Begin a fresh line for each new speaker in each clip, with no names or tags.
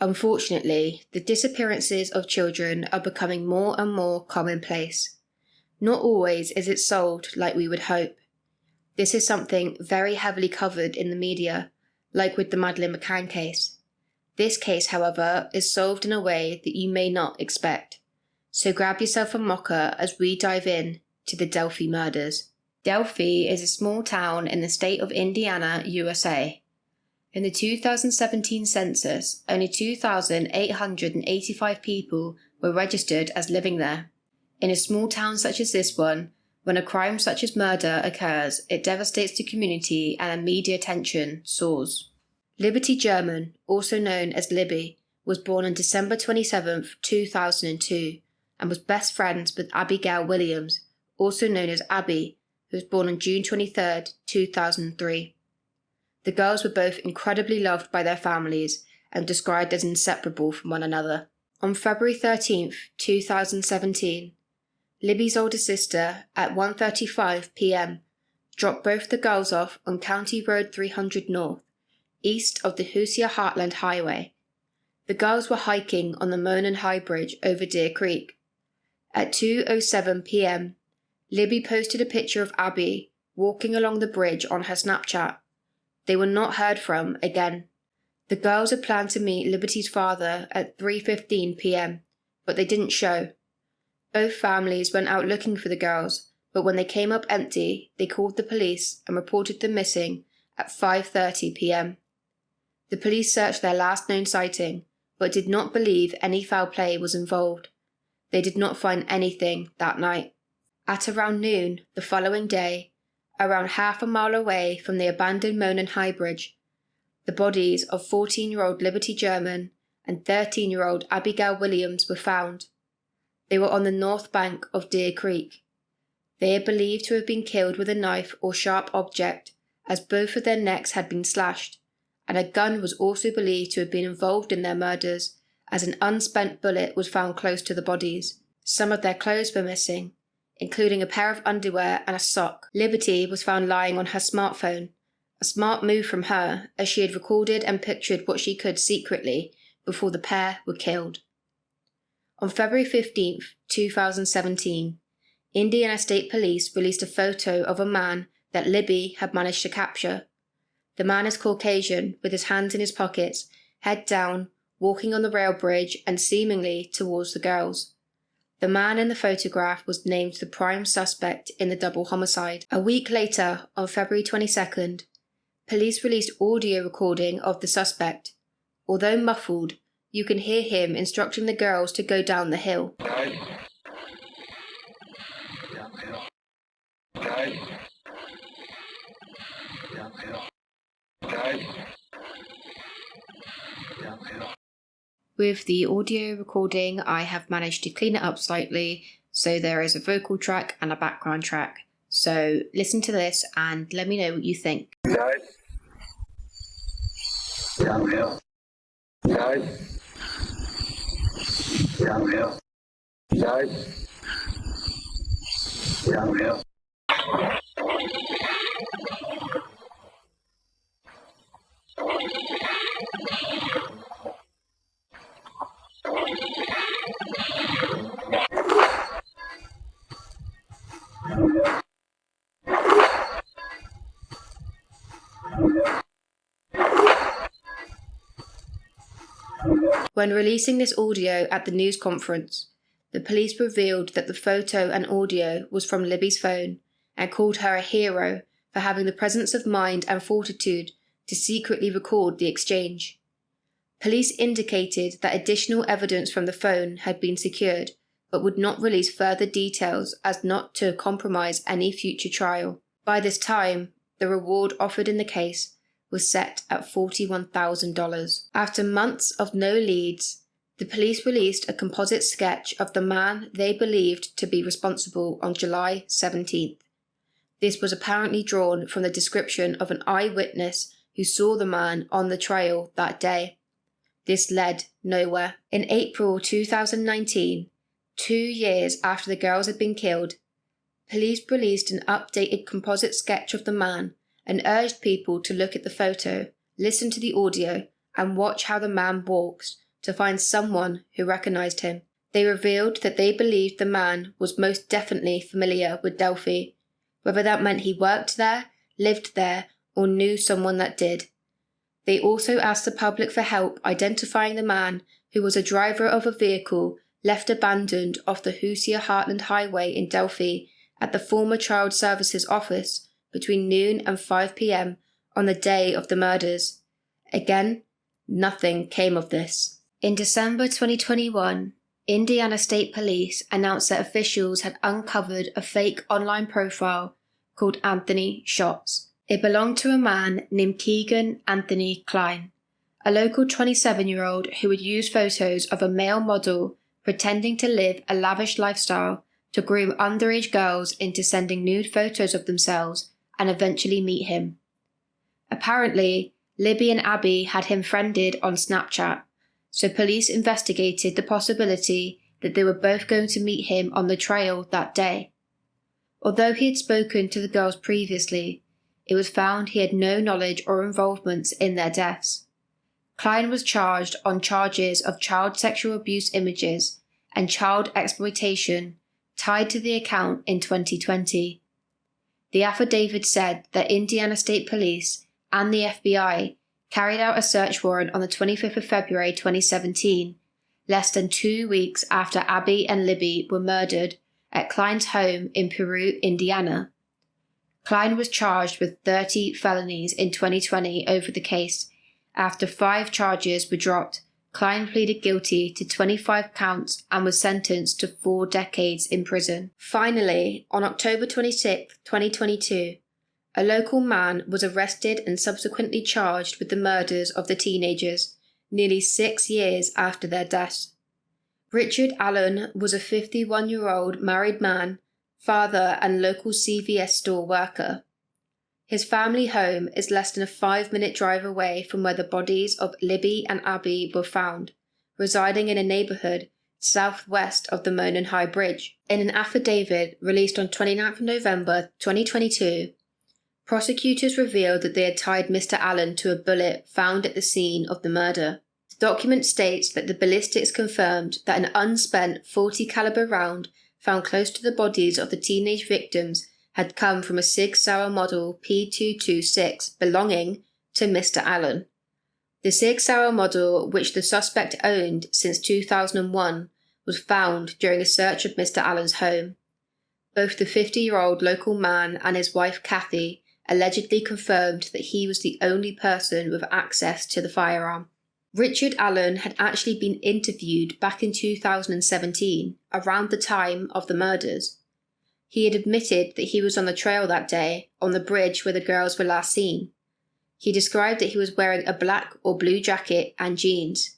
Unfortunately, the disappearances of children are becoming more and more commonplace. Not always is it solved like we would hope. This is something very heavily covered in the media, like with the Madeleine McCann case. This case, however, is solved in a way that you may not expect. So grab yourself a mocha as we dive in to the Delphi murders. Delphi is a small town in the state of Indiana, USA. In the 2017 census, only 2,885 people were registered as living there. In a small town such as this one, when a crime such as murder occurs, it devastates the community and media attention soars. Liberty German, also known as Libby, was born on December 27, 2002, and was best friends with Abigail Williams, also known as Abby, who was born on June 23, 2003. The girls were both incredibly loved by their families and described as inseparable from one another. On February 13, 2017, Libby's older sister, at 1:35 p.m., dropped both the girls off on County Road 300 North, east of the Hoosier Heartland Highway. The girls were hiking on the Monon High Bridge over Deer Creek. At 2:07 p.m., Libby posted a picture of Abby walking along the bridge on her Snapchat. They were not heard from again. The girls had planned to meet Liberty's father at 3:15 p.m., but they didn't show. Both families went out looking for the girls, but when they came up empty, they called the police and reported them missing at 5:30 p.m. The police searched their last known sighting, but did not believe any foul play was involved. They did not find anything that night. At around noon the following day, around half a mile away from the abandoned Monon High Bridge, the bodies of 14-year-old Liberty German and 13-year-old Abigail Williams were found. They were on the north bank of Deer Creek. They are believed to have been killed with a knife or sharp object, as both of their necks had been slashed, and a gun was also believed to have been involved in their murders, as an unspent bullet was found close to the bodies. Some of their clothes were missing, including a pair of underwear and a sock. Liberty was found lying on her smartphone, a smart move from her, as she had recorded and pictured what she could secretly before the pair were killed. On February 15, 2017, Indiana State Police released a photo of a man that Libby had managed to capture. The man is Caucasian, with his hands in his pockets, head down, walking on the rail bridge and seemingly towards the girls. The man in the photograph was named the prime suspect in the double homicide. A week later, on February 22nd, police released audio recording of the suspect. Although muffled, you can hear him instructing the girls to go down the hill. With the audio recording, I have managed to clean it up slightly, so there is a vocal track and a background track. So listen to this and let me know what you think. Downhill. Downhill. Downhill. When releasing this audio at the news conference, the police revealed that the photo and audio was from Libby's phone and called her a hero for having the presence of mind and fortitude to secretly record the exchange. Police indicated that additional evidence from the phone had been secured, but would not release further details as not to compromise any future trial. By this time, the reward offered in the case was set at $41,000. After months of no leads, the police released a composite sketch of the man they believed to be responsible on July 17th. This was apparently drawn from the description of an eyewitness who saw the man on the trail that day. This led nowhere. In April 2019, 2 years after the girls had been killed, police released an updated composite sketch of the man and urged people to look at the photo, listen to the audio, and watch how the man walks to find someone who recognized him. They revealed that they believed the man was most definitely familiar with Delphi, whether that meant he worked there, lived there, or knew someone that did. They also asked the public for help identifying the man, who was a driver of a vehicle left abandoned off the Husia Heartland Highway in Delphi at the former Child Services office between noon and 5 p.m. on the day of the murders. Again, nothing came of this. In December 2021, Indiana State Police announced that officials had uncovered a fake online profile called Anthony Shots. It belonged to a man named Keegan Anthony Klein, a local 27-year-old who would use photos of a male model pretending to live a lavish lifestyle to groom underage girls into sending nude photos of themselves and eventually meet him. Apparently, Libby and Abby had him friended on Snapchat, so police investigated the possibility that they were both going to meet him on the trail that day. Although he had spoken to the girls previously, it was found he had no knowledge or involvement in their deaths. Klein was charged on charges of child sexual abuse images and child exploitation tied to the account in 2020. The affidavit said that Indiana State Police and the FBI carried out a search warrant on the 25th of February 2017, less than 2 weeks after Abby and Libby were murdered at Klein's home in Peru, Indiana. Klein was charged with 30 felonies in 2020 over the case. After 5 charges were dropped, Klein pleaded guilty to 25 counts and was sentenced to 4 decades in prison. Finally, on October 26, 2022, a local man was arrested and subsequently charged with the murders of the teenagers, nearly 6 years after their deaths. Richard Allen was a 51-year-old married man, father and local CVS store worker. His family home is less than a 5-minute drive away from where the bodies of Libby and Abby were found, residing in a neighborhood southwest of the Monon High Bridge. In an affidavit released on 29th November 2022, prosecutors revealed that they had tied Mr. Allen to a bullet found at the scene of the murder. The document states that the ballistics confirmed that an unspent .40 caliber round found close to the bodies of the teenage victims had come from a Sig Sauer model P226 belonging to Mr. Allen. The Sig Sauer model, which the suspect owned since 2001, was found during a search of Mr. Allen's home. Both the 50-year-old local man and his wife Kathy allegedly confirmed that he was the only person with access to the firearm. Richard Allen had actually been interviewed back in 2017, around the time of the murders. He had admitted that he was on the trail that day, on the bridge where the girls were last seen. He described that he was wearing a black or blue jacket and jeans.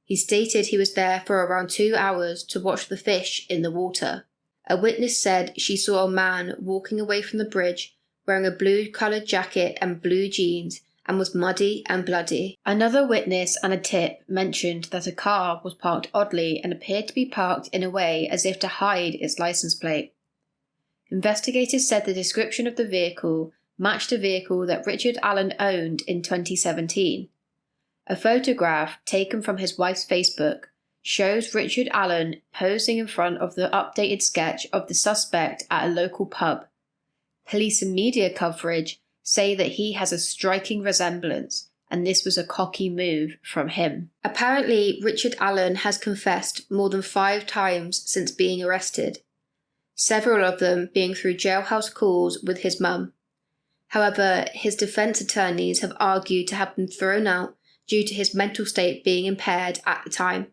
He stated he was there for around 2 hours to watch the fish in the water. A witness said she saw a man walking away from the bridge wearing a blue-coloured jacket and blue jeans and was muddy and bloody. Another witness and a tip mentioned that a car was parked oddly and appeared to be parked in a way as if to hide its license plate. Investigators said the description of the vehicle matched a vehicle that Richard Allen owned in 2017. A photograph taken from his wife's Facebook shows Richard Allen posing in front of the updated sketch of the suspect at a local pub. Police and media coverage say that he has a striking resemblance, and this was a cocky move from him. Apparently, Richard Allen has confessed more than 5 times since being arrested, several of them being through jailhouse calls with his mum. However, his defense attorneys have argued to have been thrown out due to his mental state being impaired at the time.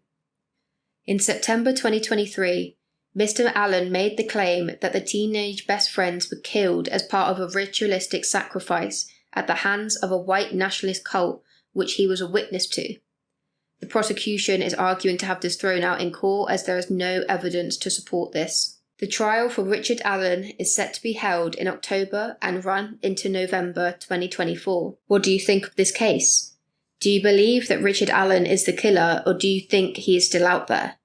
In September 2023, Mr. Allen made the claim that the teenage best friends were killed as part of a ritualistic sacrifice at the hands of a white nationalist cult which he was a witness to. The prosecution is arguing to have this thrown out in court as there is no evidence to support this. The trial for Richard Allen is set to be held in October and run into November 2024. What do you think of this case? Do you believe that Richard Allen is the killer, or do you think he is still out there?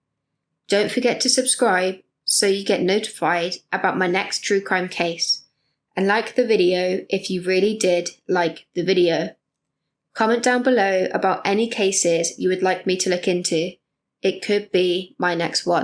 Don't forget to subscribe so you get notified about my next true crime case. And like the video if you really did like the video. Comment down below about any cases you would like me to look into. It could be my next one.